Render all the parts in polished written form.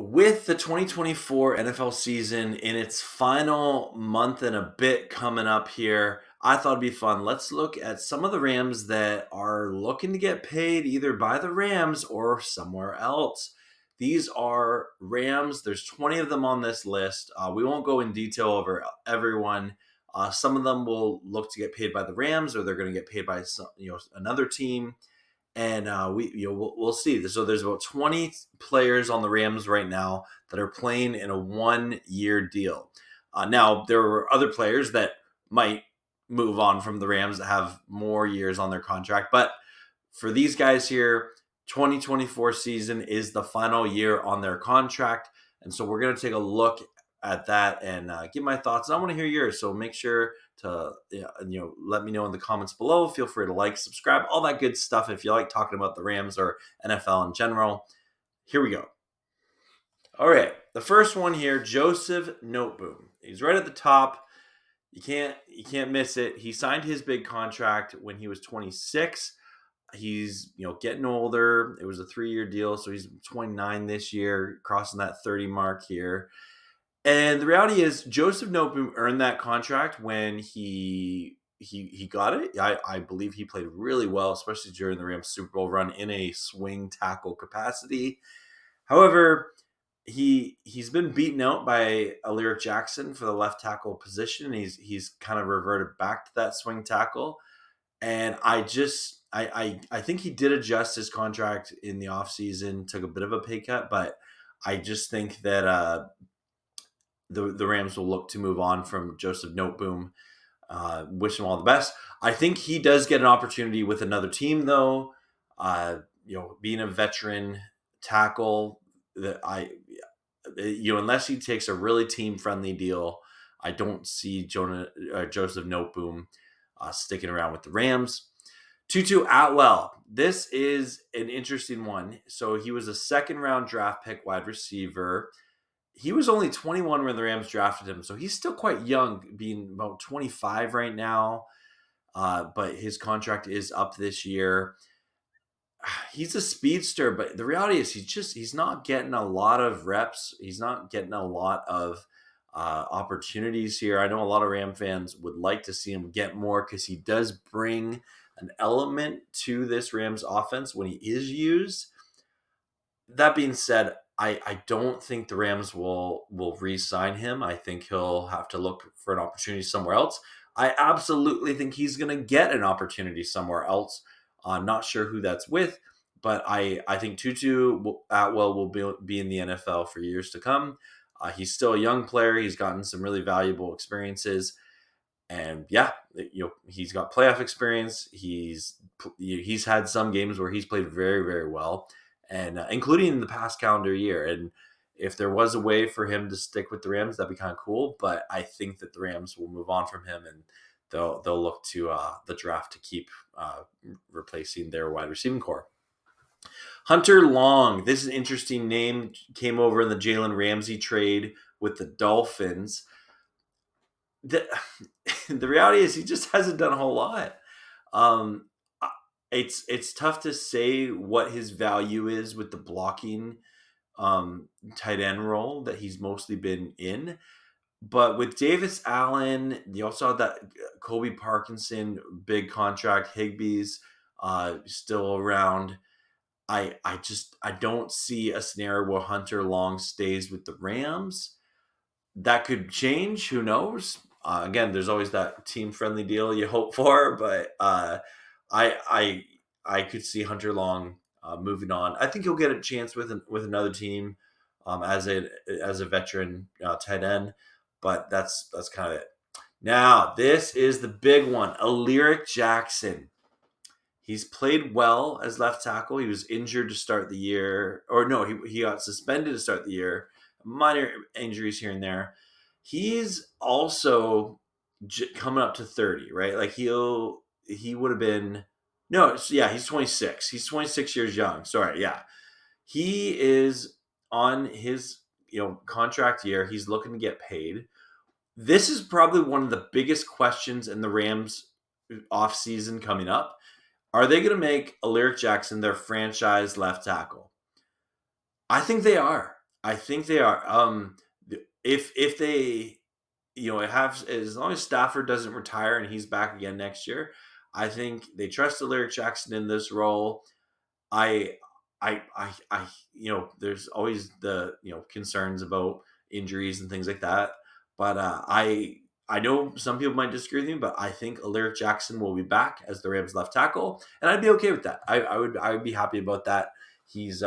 With the 2024 NFL season in its final month and a bit coming up here, I thought it'd be fun. Let's look at some of the Rams that are looking to get paid either by the Rams or somewhere else. These are Rams. There's 20 of them on this list. We won't go in detail over everyone. Some of them will look to get paid by the Rams, or they're going to get paid by another team. And we'll see. So there's about 20 players on the Rams right now that are playing in a 1-year deal. Now there are other players that might move on from the Rams that have more years on their contract, but for these guys here, 2024 season is the final year on their contract, and so we're going to take a look at that and give my thoughts. And I want to hear yours, so make sure to let me know in the comments below. Feel free to like, subscribe, all that good stuff if you like talking about the Rams or NFL in general. Here we go. All right, the first one here, Joseph Noteboom. He's right at the top. You can't miss it. He signed his big contract when he was 26. He's getting older. It was a 3-year deal, so he's 29 this year, crossing that 30 mark here. And the reality is, Joseph Noteboom earned that contract when he got it. I believe he played really well, especially during the Rams Super Bowl run in a swing tackle capacity. However, he's been beaten out by Alaric Jackson for the left tackle position. He's kind of reverted back to that swing tackle, and I think he did adjust his contract in the offseason, took a bit of a pay cut, but I just think that the Rams will look to move on from Joseph Noteboom. Wish him all the best. I think he does get an opportunity with another team, though. Being a veteran tackle, unless he takes a really team-friendly deal, I don't see Joseph Noteboom sticking around with the Rams. Tutu Atwell. This is an interesting one. So he was a second-round draft pick wide receiver. He was only 21 when the Rams drafted him, so he's still quite young, being about 25 right now. But his contract is up this year. He's a speedster, but the reality is he's not getting a lot of reps. He's not getting a lot of opportunities here. I know a lot of Ram fans would like to see him get more because he does bring an element to this Rams offense when he is used. That being said, I don't think the Rams will re-sign him. I think he'll have to look for an opportunity somewhere else. I absolutely think he's going to get an opportunity somewhere else. I'm not sure who that's with, but I think Tutu Atwell will be in the NFL for years to come. He's still a young player. He's gotten some really valuable experiences. And yeah, he's got playoff experience. He's had some games where he's played very, very well, and including the past calendar year. And if there was a way for him to stick with the Rams, that'd be kind of cool. But I think that the Rams will move on from him, and they'll look to the draft to keep replacing their wide receiving core. Hunter Long. This is an interesting name. Came over in the Jalen Ramsey trade with the Dolphins. The reality is he just hasn't done a whole lot. It's tough to say what his value is with the blocking tight end role that he's mostly been in. But with Davis Allen, you also have that Kobe Parkinson big contract. Higbee's still around. I don't see a scenario where Hunter Long stays with the Rams. That could change. Who knows? Again, there's always that team-friendly deal you hope for, but I could see Hunter Long moving on. I think he'll get a chance with another team as a veteran tight end, but that's kind of it. Now, this is the big one, Alaric Jackson. He's played well as left tackle. He was injured to start the year, or no, he got suspended to start the year. Minor injuries here and there. He's also coming up to 30, right? Like he would have been he's 26. He's 26 years young. Sorry, yeah. He is on his contract year. He's looking to get paid. This is probably one of the biggest questions in the Rams offseason coming up. Are they going to make Alaric Jackson their franchise left tackle? I think they are. I think they are. If they, have, as long as Stafford doesn't retire and he's back again next year, I think they trust Alaric Jackson in this role. I, there's always the concerns about injuries and things like that, but I know some people might disagree with me, but I think Alaric Jackson will be back as the Rams left tackle, and I'd be okay with that. I would be happy about that. He's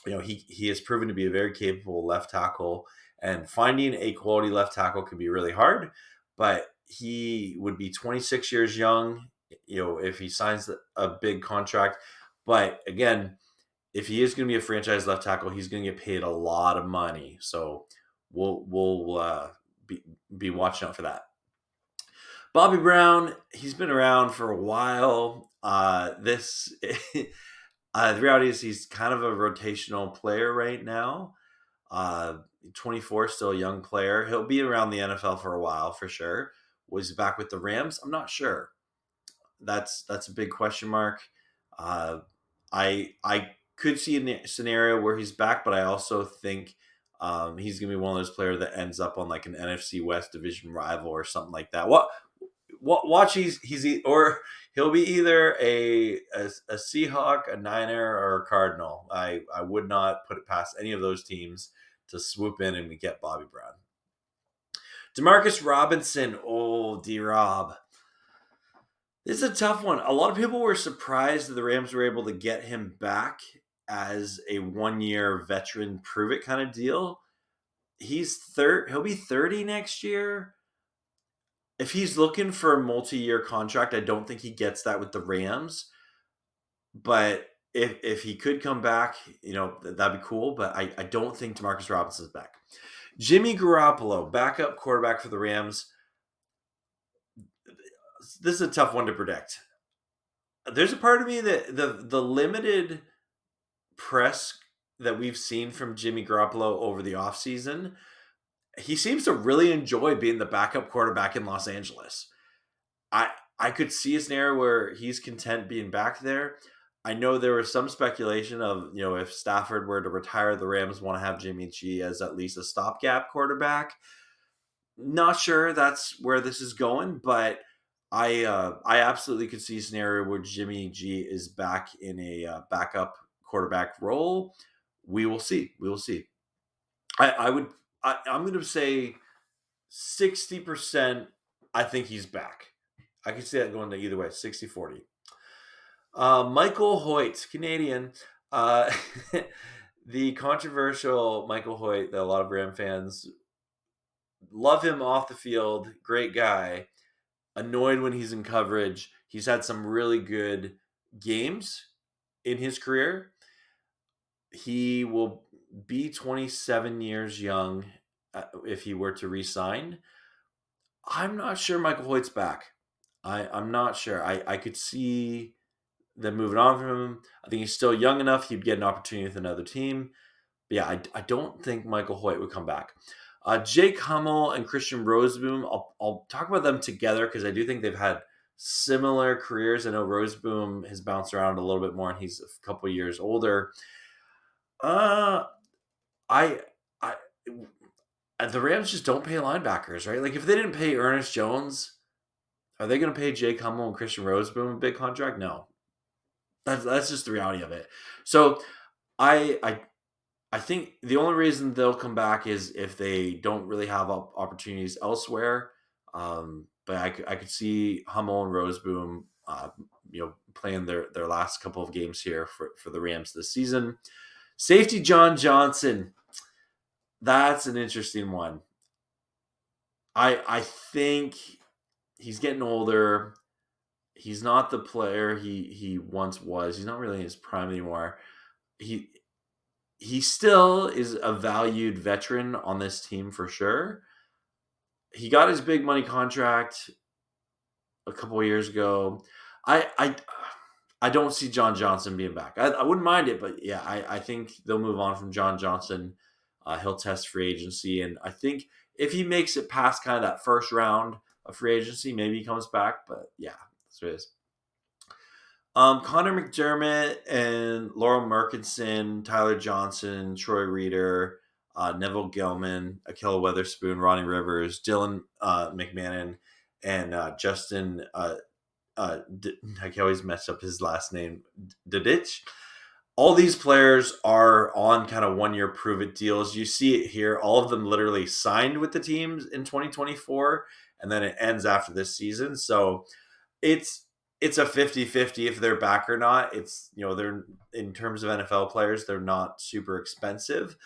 he has proven to be a very capable left tackle, and finding a quality left tackle can be really hard. But he would be 26 years young, if he signs a big contract. But again, if he is going to be a franchise left tackle, he's going to get paid a lot of money. So we'll be watching out for that. Bobby Brown, he's been around for a while. The reality is he's kind of a rotational player right now. 24, still a young player. He'll be around the NFL for a while for sure. Was he back with the Rams? I'm not sure. That's a big question mark. I could see a scenario where he's back, but I also think he's gonna be one of those players that ends up on like an NFC West division rival or something like that. Watch or he'll be either a Seahawk, a Niner, or a Cardinal. I would not put it past any of those teams to swoop in and we get Bobby Brown. Demarcus Robinson, D-Rob. This is a tough one. A lot of people were surprised that the Rams were able to get him back as a 1-year veteran prove it kind of deal. He'll be 30 next year. If he's looking for a multi-year contract, I don't think he gets that with the Rams. But if he could come back, that'd be cool. But I don't think Demarcus Robinson's back. Jimmy Garoppolo, backup quarterback for the Rams. This is a tough one to predict. There's a part of me that the limited press that we've seen from Jimmy Garoppolo over the offseason, he seems to really enjoy being the backup quarterback in Los Angeles. I could see a scenario where he's content being back there. I know there was some speculation of, if Stafford were to retire, the Rams want to have Jimmy G as at least a stopgap quarterback. Not sure that's where this is going, but I absolutely could see a scenario where Jimmy G is back in a backup quarterback role. We will see. I'm going to say 60%. I think he's back. I could see that going to either way, 60-40. Michael Hoyt, Canadian. The controversial Michael Hoyt that a lot of Ram fans love him off the field. Great guy. Annoyed when he's in coverage. He's had some really good games in his career. He will be 27 years young if he were to re-sign. I'm not sure Michael Hoyt's back. I'm not sure. I could see them moving on from him. I think he's still young enough. He'd get an opportunity with another team. But yeah, I don't think Michael Hoyt would come back. Jake Hummel and Christian Roseboom, I'll talk about them together because I do think they've had similar careers. I know Roseboom has bounced around a little bit more, and he's a couple years older. I the Rams just don't pay linebackers, right? Like if they didn't pay Ernest Jones, are they going to pay Jake Hummel and Christian Roseboom a big contract? No, that's just the reality of it. So I think the only reason they'll come back is if they don't really have opportunities elsewhere. But I could see Hummel and Roseboom, playing their last couple of games here for the Rams this season. Safety John Johnson. That's an interesting one. I think he's getting older. He's not the player he once was. He's not really in his prime anymore. He still is a valued veteran on this team for sure. He got his big money contract a couple of years ago. I don't see John Johnson being back. I wouldn't mind it, but yeah, I think they'll move on from John Johnson. He'll test free agency, and I think if he makes it past kind of that first round of free agency, maybe he comes back. But yeah, that's what it is. Connor McDermott and Laurel Murkinson, Tyler Johnson, Troy Reeder, Neville Gilman, Akel Weatherspoon, Ronnie Rivers, Dylan McMahon, and Justin. I always mess up his last name. Didich. All these players are on kind of 1 year prove it deals. You see it here. All of them literally signed with the teams in 2024, and then it ends after this season. So it's it's a 50-50 if they're back or not. It's, they're, in terms of NFL players, they're not super expensive.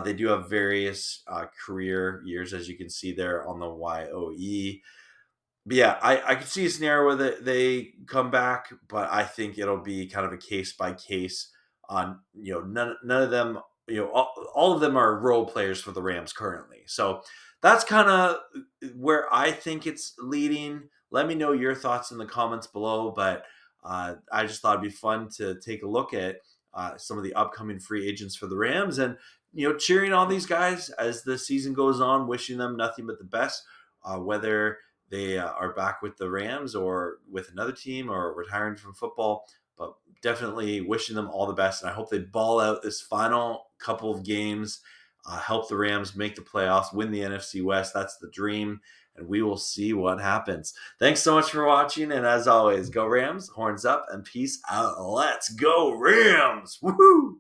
They do have various career years, as you can see there on the YOE. But yeah, I could see a scenario where they come back, but I think it'll be kind of a case by case. On, none of them, all of them are role players for the Rams currently. So that's kind of where I think it's leading. Let me know your thoughts in the comments below. But I just thought it'd be fun to take a look at some of the upcoming free agents for the Rams, and cheering on these guys as the season goes on, wishing them nothing but the best. Whether they are back with the Rams or with another team or retiring from football, but definitely wishing them all the best. And I hope they ball out this final couple of games, help the Rams make the playoffs, win the NFC West. That's the dream. And we will see what happens. Thanks so much for watching. And as always, go Rams, horns up, and peace out. Let's go Rams. Woohoo!